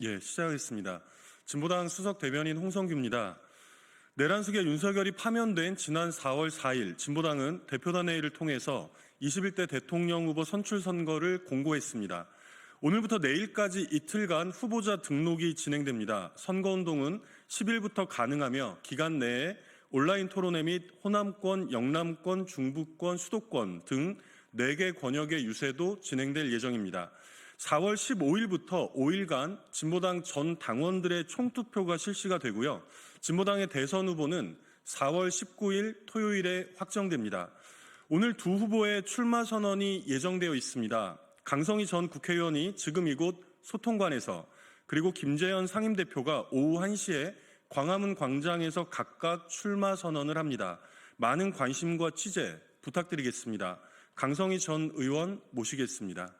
시작하겠습니다. 진보당 수석 대변인 홍성규입니다. 내란 속에 윤석열이 파면된 지난 4월 4일 진보당은 대표단 회의를 통해서 21대 대통령 후보 선출 선거를 공고했습니다. 오늘부터 내일까지 이틀간 후보자 등록이 진행됩니다. 선거운동은 10일부터 가능하며 기간 내에 온라인 토론회 및 호남권, 영남권, 중부권, 수도권 등 4개 권역의 유세도 진행될 예정입니다. 4월 15일부터 5일간 진보당 전 당원들의 총투표가 실시가 되고요. 진보당의 대선 후보는 4월 19일 토요일에 확정됩니다. 오늘 두 후보의 출마 선언이 예정되어 있습니다. 강성희 전 국회의원이 지금 이곳 소통관에서, 그리고 김재현 상임대표가 오후 1시에 광화문 광장에서 각각 출마 선언을 합니다. 많은 관심과 취재 부탁드리겠습니다. 강성희 전 의원 모시겠습니다.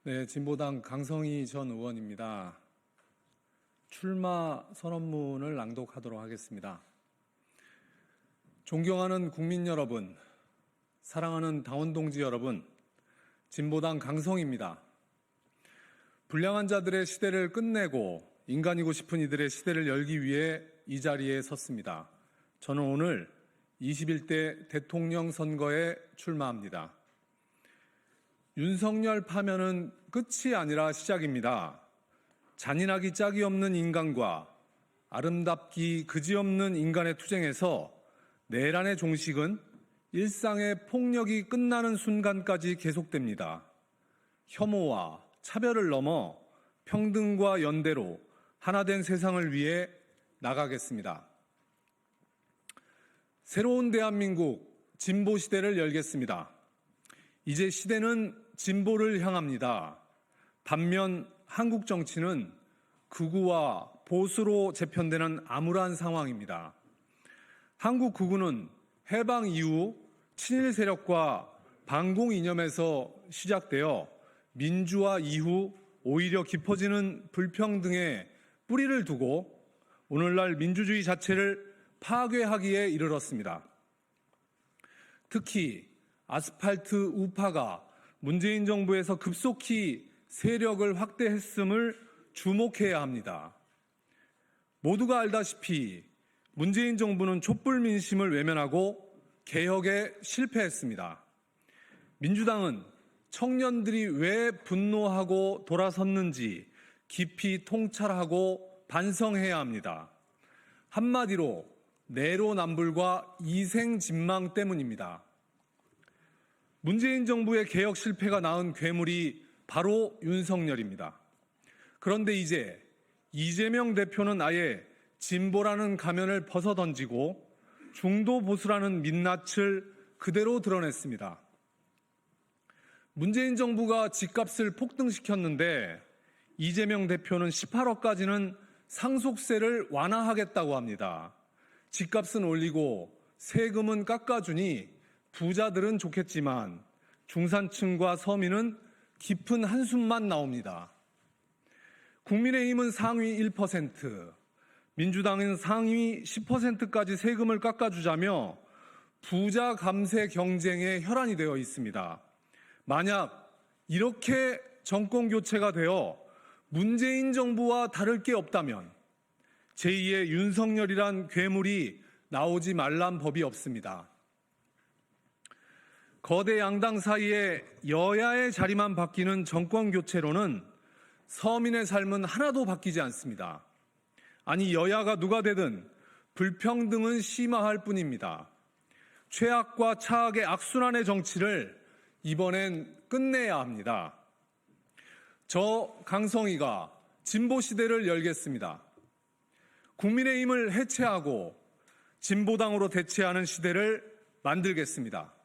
네, 진보당 강성희 전 의원입니다. 출마 선언문을 낭독하도록 하겠습니다. 존경하는 국민 여러분, 사랑하는 당원 동지 여러분, 진보당 강성희입니다. 불량한 자들의 시대를 끝내고 인간이고 싶은 이들의 시대를 열기 위해 이 자리에 섰습니다. 저는 오늘 21대 대통령 선거에 출마합니다. 윤석열 파면은 끝이 아니라 시작입니다. 잔인하기 짝이 없는 인간과 아름답기 그지없는 인간의 투쟁에서 내란의 종식은 일상의 폭력이 끝나는 순간까지 계속됩니다. 혐오와 차별을 넘어 평등과 연대로 하나된 세상을 위해 나가겠습니다. 새로운 대한민국 진보 시대를 열겠습니다. 이제 시대는 진보를 향합니다. 반면 한국 정치는 극우와 보수로 재편되는 암울한 상황입니다. 한국 극우는 해방 이후 친일 세력과 반공 이념에서 시작되어 민주화 이후 오히려 깊어지는 불평등에 뿌리를 두고 오늘날 민주주의 자체를 파괴하기에 이르렀습니다. 특히 아스팔트 우파가 문재인 정부에서 급속히 세력을 확대했음을 주목해야 합니다. 모두가 알다시피 문재인 정부는 촛불 민심을 외면하고 개혁에 실패했습니다. 민주당은 청년들이 왜 분노하고 돌아섰는지 깊이 통찰하고 반성해야 합니다. 한마디로 내로남불과 이생진망 때문입니다. 문재인 정부의 개혁 실패가 낳은 괴물이 바로 윤석열입니다. 그런데 이제 이재명 대표는 아예 진보라는 가면을 벗어던지고 중도 보수라는 민낯을 그대로 드러냈습니다. 문재인 정부가 집값을 폭등시켰는데 이재명 대표는 18억까지는 상속세를 완화하겠다고 합니다. 집값은 올리고 세금은 깎아주니 부자들은 좋겠지만 중산층과 서민은 깊은 한숨만 나옵니다. 국민의힘은 상위 1%, 민주당은 상위 10%까지 세금을 깎아주자며 부자 감세 경쟁의 혈안이 되어 있습니다. 만약 이렇게 정권 교체가 되어 문재인 정부와 다를 게 없다면 제2의 윤석열이란 괴물이 나오지 말란 법이 없습니다. 거대 양당 사이에 여야의 자리만 바뀌는 정권 교체로는 서민의 삶은 하나도 바뀌지 않습니다. 아니, 여야가 누가 되든 불평등은 심화할 뿐입니다. 최악과 차악의 악순환의 정치를 이번엔 끝내야 합니다. 저 강성희가 진보 시대를 열겠습니다. 국민의힘을 해체하고 진보당으로 대체하는 시대를 만들겠습니다.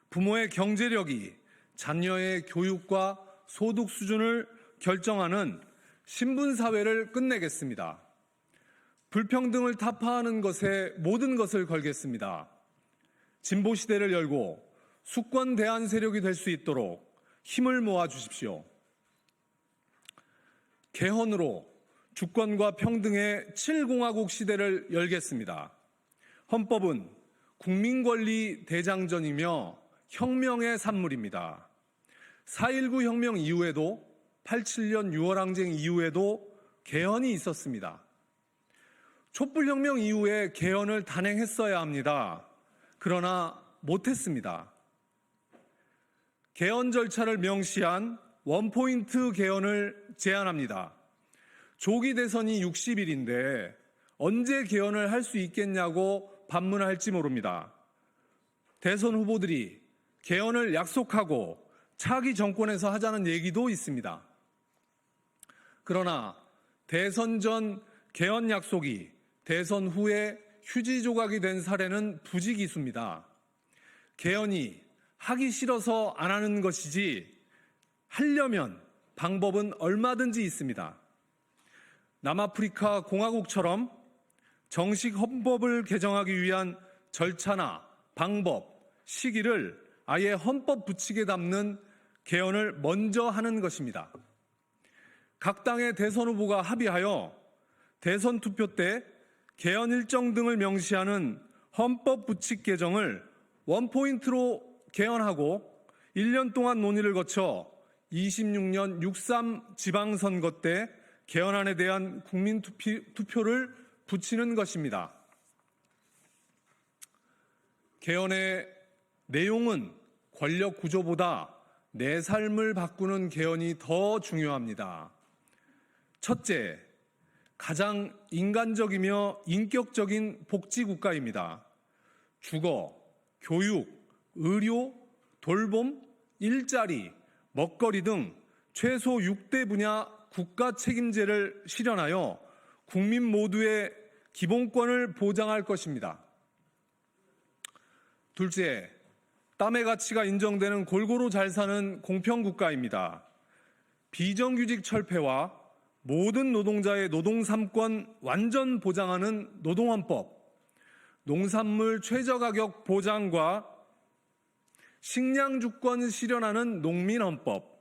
부모의 경제력이 자녀의 교육과 소득 수준을 결정하는 신분사회를 끝내겠습니다. 불평등을 타파하는 것에 모든 것을 걸겠습니다. 진보 시대를 열고 수권 대안 세력이 될 수 있도록 힘을 모아 주십시오. 개헌으로 주권과 평등의 7공화국 시대를 열겠습니다. 헌법은 국민권리 대장전이며 혁명의 산물입니다. 4.19 혁명 이후에도 87년 6월 항쟁 이후에도 개헌이 있었습니다. 촛불혁명 이후에 개헌을 단행했어야 합니다. 그러나 못했습니다. 개헌 절차를 명시한 원포인트 개헌을 제안합니다. 조기 대선이 60일인데 언제 개헌을 할 수 있겠냐고 반문할지 모릅니다. 대선 후보들이 개헌을 약속하고 차기 정권에서 하자는 얘기도 있습니다. 그러나 대선 전 개헌 약속이 대선 후에 휴지 조각이 된 사례는 부지기수입니다. 개헌이 하기 싫어서 안 하는 것이지 하려면 방법은 얼마든지 있습니다. 남아프리카 공화국처럼 정식 헌법을 개정하기 위한 절차나 방법, 시기를 아예 헌법 부칙에 담는 개헌을 먼저 하는 것입니다. 각 당의 대선 후보가 합의하여 대선 투표 때 개헌 일정 등을 명시하는 헌법 부칙 개정을 원포인트로 개헌하고 1년 동안 논의를 거쳐 26년 6.3 지방선거 때 개헌안에 대한 국민 투표를 붙이는 것입니다. 개헌의 내용은 권력 구조보다 내 삶을 바꾸는 개헌이 더 중요합니다. 첫째, 가장 인간적이며 인격적인 복지국가입니다. 주거, 교육, 의료, 돌봄, 일자리, 먹거리 등 최소 6대 분야 국가 책임제를 실현하여 국민 모두의 기본권을 보장할 것입니다. 둘째, 땀의 가치가 인정되는 골고루 잘 사는 공평국가입니다. 비정규직 철폐와 모든 노동자의 노동 3권 완전 보장하는 노동헌법, 농산물 최저가격 보장과 식량주권 실현하는 농민헌법,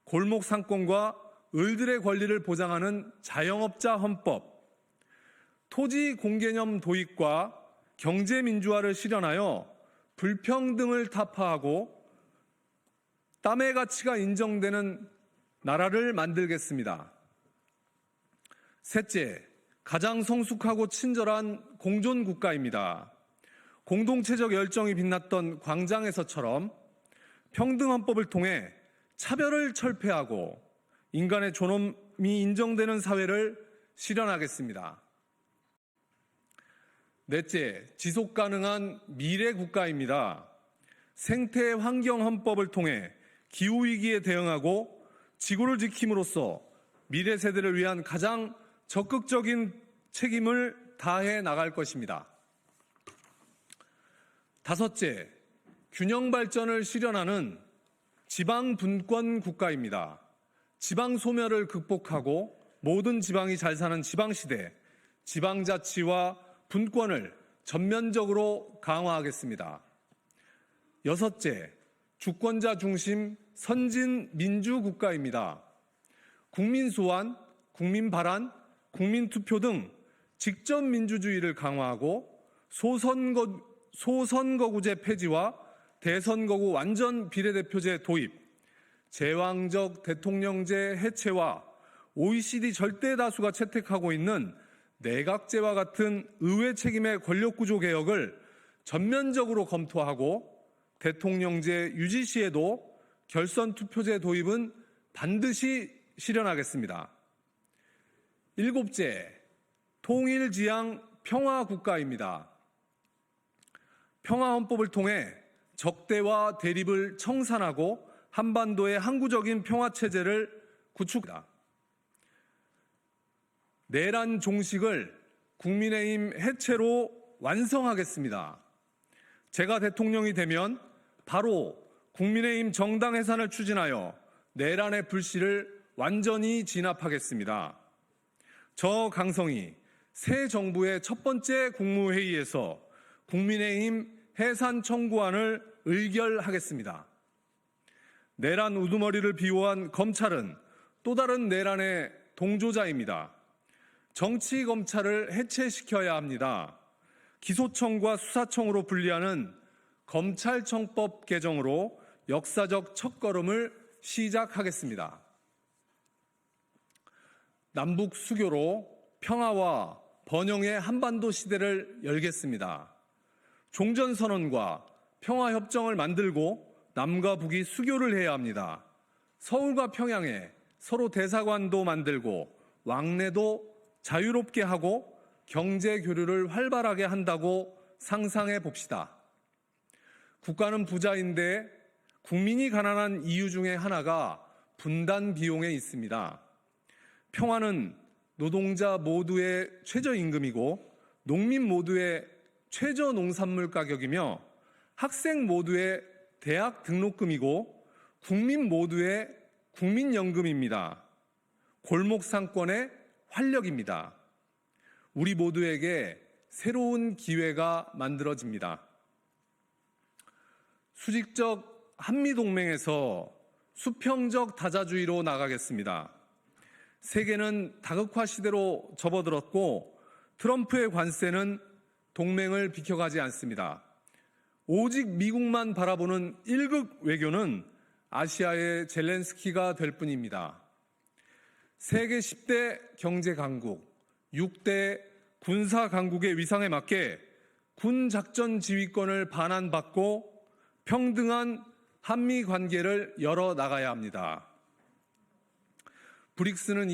골목 상권과 을들의 권리를 보장하는 자영업자 헌법, 토지 공개념 도입과 경제민주화를 실현하여 불평등을 타파하고 땀의 가치가 인정되는 나라를 만들겠습니다. 셋째, 가장 성숙하고 친절한 공존국가입니다. 공동체적 열정이 빛났던 광장에서처럼 평등헌법을 통해 차별을 철폐하고 인간의 존엄이 인정되는 사회를 실현하겠습니다. 넷째, 지속가능한 미래국가입니다. 생태환경헌법을 통해 기후위기에 대응하고 지구를 지킴으로써 미래 세대를 위한 가장 적극적인 책임을 다해 나갈 것입니다. 다섯째, 균형 발전을 실현하는 지방 분권 국가입니다. 지방 소멸을 극복하고 모든 지방이 잘 사는 지방시대, 지방자치와 분권을 전면적으로 강화하겠습니다. 여섯째, 주권자 중심 선진 민주국가입니다. 국민 소환, 국민 발안, 국민 투표 등 직접 민주주의를 강화하고 소선거구제 폐지와 대선거구 완전 비례대표제 도입, 제왕적 대통령제 해체와 OECD 절대 다수가 채택하고 있는 내각제와 같은 의회 책임의 권력구조 개혁을 전면적으로 검토하고 대통령제 유지 시에도 결선 투표제 도입은 반드시 실현하겠습니다. 일곱째, 통일지향 평화국가입니다. 평화헌법을 통해 적대와 대립을 청산하고 한반도의 항구적인 평화체제를 구축합니다. 내란 종식을 국민의힘 해체로 완성하겠습니다. 제가 대통령이 되면 바로 국민의힘 정당 해산을 추진하여 내란의 불씨를 완전히 진압하겠습니다. 저 강성이 새 정부의 첫 번째 국무회의에서 국민의힘 해산 청구안을 의결하겠습니다. 내란 우두머리를 비호한 검찰은 또 다른 내란의 동조자입니다. 정치 검찰을 해체시켜야 합니다. 기소청과 수사청으로 분리하는 검찰청법 개정으로 역사적 첫걸음을 시작하겠습니다. 남북 수교로 평화와 번영의 한반도 시대를 열겠습니다. 종전선언과 평화협정을 만들고 남과 북이 수교를 해야 합니다. 서울과 평양에 서로 대사관도 만들고 왕래도 자유롭게 하고 경제 교류를 활발하게 한다고 상상해 봅시다. 국가는 부자인데 국민이 가난한 이유 중에 하나가 분단 비용에 있습니다. 평화는 노동자 모두의 최저임금이고 농민 모두의 최저 농산물 가격이며 학생 모두의 대학 등록금이고 국민 모두의 국민연금입니다. 골목 상권의 활력입니다. 우리 모두에게 새로운 기회가 만들어집니다. 수직적 한미동맹에서 수평적 다자주의로 나가겠습니다. 세계는 다극화 시대로 접어들었고 트럼프의 관세는 동맹을 비켜가지 않습니다. 오직 미국만 바라보는 1극 외교는 아시아의 젤렌스키가 될 뿐입니다. 세계 10대 경제 강국, 6대 군사 강국의 위상에 맞게 군 작전 지휘권을 반환받고 평등한 한미 관계를 열어 나가야 합니다. 브릭스는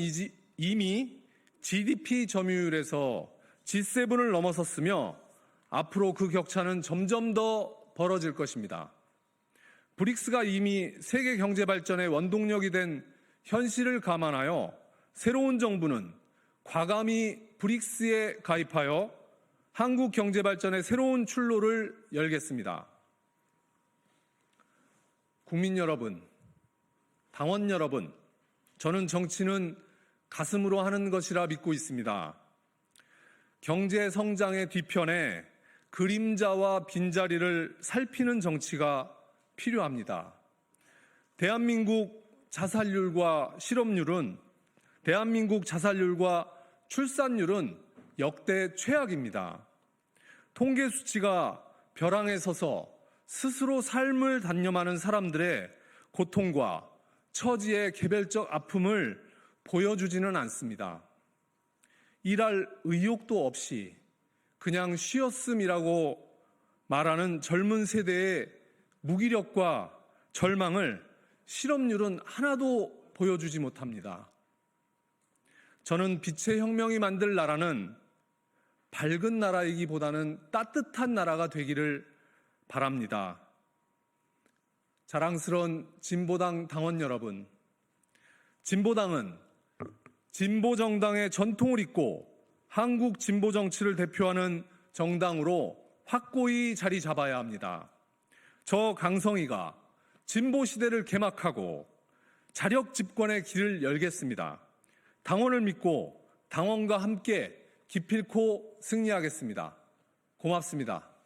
이미 GDP 점유율에서 G7을 넘어섰으며 앞으로 그 격차는 점점 더 벌어질 것입니다. 브릭스가 이미 세계 경제 발전의 원동력이 된 현실을 감안하여 새로운 정부는 과감히 브릭스에 가입하여 한국 경제 발전의 새로운 출로를 열겠습니다. 국민 여러분, 당원 여러분, 저는 정치는 가슴으로 하는 것이라 믿고 있습니다. 경제 성장의 뒤편에 그림자와 빈자리를 살피는 정치가 필요합니다. 대한민국 자살률과 실업률은 대한민국 자살률과 출산율은 역대 최악입니다. 통계 수치가 벼랑에 서서 스스로 삶을 단념하는 사람들의 고통과 처지의 개별적 아픔을 보여주지는 않습니다. 일할 의욕도 없이 그냥 쉬었음이라고 말하는 젊은 세대의 무기력과 절망을 실업률은 하나도 보여주지 못합니다. 저는 빛의 혁명이 만들 나라는 밝은 나라이기보다는 따뜻한 나라가 되기를 바랍니다. 자랑스러운 진보당 당원 여러분, 진보당은 진보정당의 전통을 잇고 한국 진보 정치를 대표하는 정당으로 확고히 자리 잡아야 합니다. 저 강성희가 진보 시대를 개막하고 자력 집권의 길을 열겠습니다. 당원을 믿고 당원과 함께 기필코 승리하겠습니다. 고맙습니다.